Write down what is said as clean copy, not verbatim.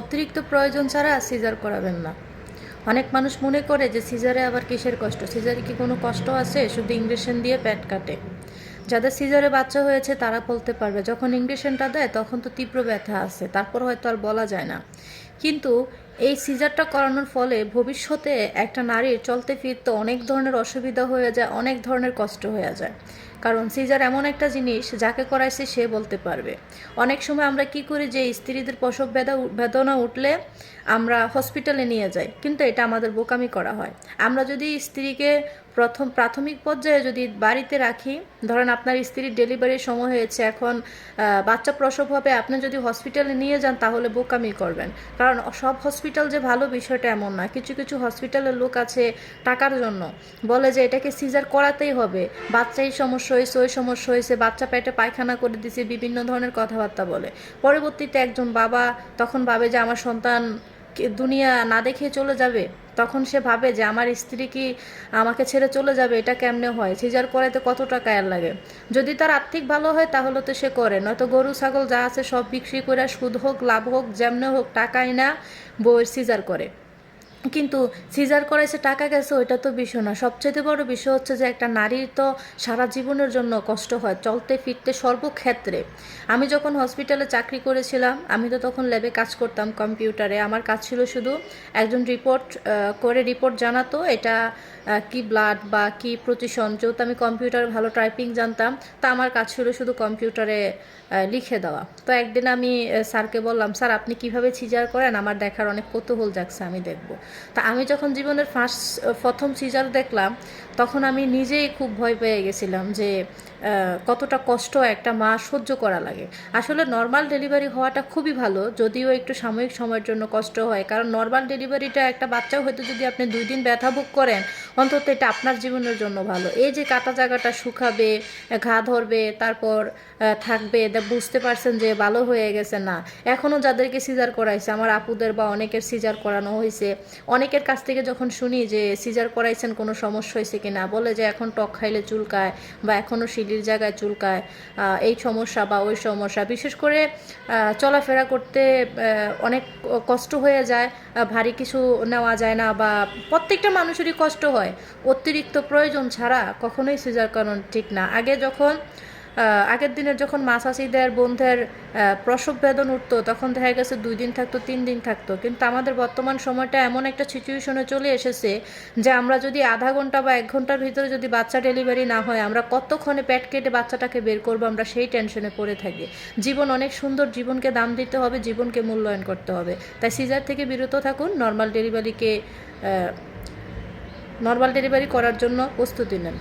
অতিরিক্ত প্রয়োজন ছাড়া সিজার করাবেন না। অনেক মানুষ মনে করে যে সিজারে আবার কিসের কষ্ট, সিজারে কি কোনো কষ্ট আছে? শুধু ইঞ্জেকশন দিয়ে পেট কাটে। যাদের সিজারে বাচ্চা হয়েছে তারা বলতে পারবে, যখন ইঞ্জেকশনটা দেয় তখন তো তীব্র ব্যথা আছে, তারপর হয়তো আর বলা যায় না। কিন্তু এই সিজারটা করানোর ফলে ভবিষ্যতে একটা নারীর চলতে ফিরতে অনেক ধরনের অসুবিধা হয়ে যায়, অনেক ধরনের কষ্ট হয়ে যায়। কারণ সিজার এমন একটা জিনিস যাকে করাইছে সে বলতে পারবে। অনেক সময় আমরা কি করি, যে স্ত্রীদের প্রসব বেদনা উঠলে আমরা হসপিটালে নিয়ে যাই, কিন্তু এটা আমাদের বোকামি করা হয়। আমরা যদি স্ত্রীকে প্রাথমিক পর্যায়ে যদি বাড়িতে রাখি, ধরেন আপনার স্ত্রীর ডেলিভারির সময় হয়েছে, এখন বাচ্চা প্রসব হবে, আপনি যদি হসপিটালে নিয়ে যান তাহলে বোকামি করবেন। কারণ সব হসপিটাল যে ভালো বিষয়টা এমন না। কিছু কিছু হসপিটালের লোক আছে টাকার জন্য বলে যে এটাকে সিজার করাতেই হবে, বাচ্চাই সমস্যা হয়েছে, ওই সমস্যা হয়েছে, বাচ্চা পেটে পায়খানা করে দিছে, বিভিন্ন ধরনের কথাবার্তা বলে। পরবর্তীতে একজন বাবা তখন ভাবে যে আমার সন্তান দুনিয়া না দেখে চলে যাবে, তখন সে ভাবে যে আমার স্ত্রী কি আমাকে ছেড়ে চলে যাবে, এটা কেমনে হয়, সিজার করাইতে কত টাকা এর লাগে। যদি তার আর্থিক ভালো হয় তাহলে তো সে করে, নয়তো গরু ছাগল যা আছে সব বিক্রি করে সুদ হোক লাভ হোক যেমনে হোক টাকাই না বউয়ের সিজার করে। কিন্তু সিজার করাইছে টাকা গেছে ওইটা তো বিষয় না, সবচেয়ে বড় বিষয় হচ্ছে যে একটা নারীর তো সারা জীবনের জন্য কষ্ট হয় চলতে ফিরতে সর্বক্ষেত্রে। আমি যখন হসপিটালে চাকরি করেছিলাম, আমি তো তখন ল্যাবে কাজ করতাম কম্পিউটারে। আমার কাজ ছিল শুধু একজন রিপোর্ট জানাতো এটা কি ব্লাড বা কি প্রতিসন, যেহেতু আমি কম্পিউটারে ভালো টাইপিং জানতাম, তা আমার কাজ ছিল শুধু কম্পিউটারে লিখে দেওয়া। তো একদিন আমি স্যারকে বললাম, স্যার আপনি কিভাবে সিজার করেন, আমার দেখার অনেক কৌতূহল জাগছে, আমি দেখব। তা আমি যখন জীবনের প্রথম সিজার দেখলাম, তখন আমি নিজেই খুব ভয় পেয়ে গেছিলাম যে কতটা কষ্ট একটা মা সহ্য করা লাগে। আসলে নর্মাল ডেলিভারি হওয়াটা খুবই ভালো, যদিও একটু সাময়িক সময়ের জন্য কষ্ট হয়। কারণ নর্মাল ডেলিভারিটা একটা বাচ্চাও হয়তো যদি আপনি 2 দিন ব্যথা ভোগ করেন, অন্তত এটা আপনার জীবনের জন্য ভালো। এই যে কাটা জায়গাটা শুকাবে, ঘা ধরবে, তারপর থাকবে, বুঝতে পারছেন যে ভালো হয়ে গেছে না। এখনও যাদেরকে সিজার করাইছে, আমার আপুদের বা অনেকের সিজার করানো হয়েছে, অনেকের কাছ থেকে যখন শুনি যে সিজার করাইছেন কোনো সমস্যা হয়েছে কিনা, বলে যে এখন টক খাইলে চুলকায় বা এখনও শিলির জায়গায় চুলকায়, এই সমস্যা বা ওই সমস্যা। বিশেষ করে চলাফেরা করতে অনেক কষ্ট হয়ে যায়, ভারী কিছু নেওয়া যায় না, বা প্রত্যেকটা মানুষেরই কষ্ট হয়। অতিরিক্ত প্রয়োজন ছাড়া কখনোই সিজার করানো ঠিক না। আগের দিনের যখন মাসাসিদের বোনদের প্রসব বেদন উঠতো, তখন দেখা গেছে 2 দিন থাকতো, 3 দিন থাকতো। কিন্তু আমাদের বর্তমান সময়টা এমন একটা সিচুয়েশনে চলে এসেছে যে আমরা যদি আধা ঘন্টা বা 1 ঘন্টার ভিতরে যদি বাচ্চা ডেলিভারি না হয়, আমরা কতক্ষণে পেট কেটে বাচ্চাটাকে বের করবো, আমরা সেই টেনশনে পড়ে থাকি। জীবন অনেক সুন্দর, জীবনকে দাম দিতে হবে, জীবনকে মূল্যায়ন করতে হবে। তাই সিজার থেকে বিরত থাকুন, নর্মাল ডেলিভারি করার জন্য প্রস্তুতি নেন।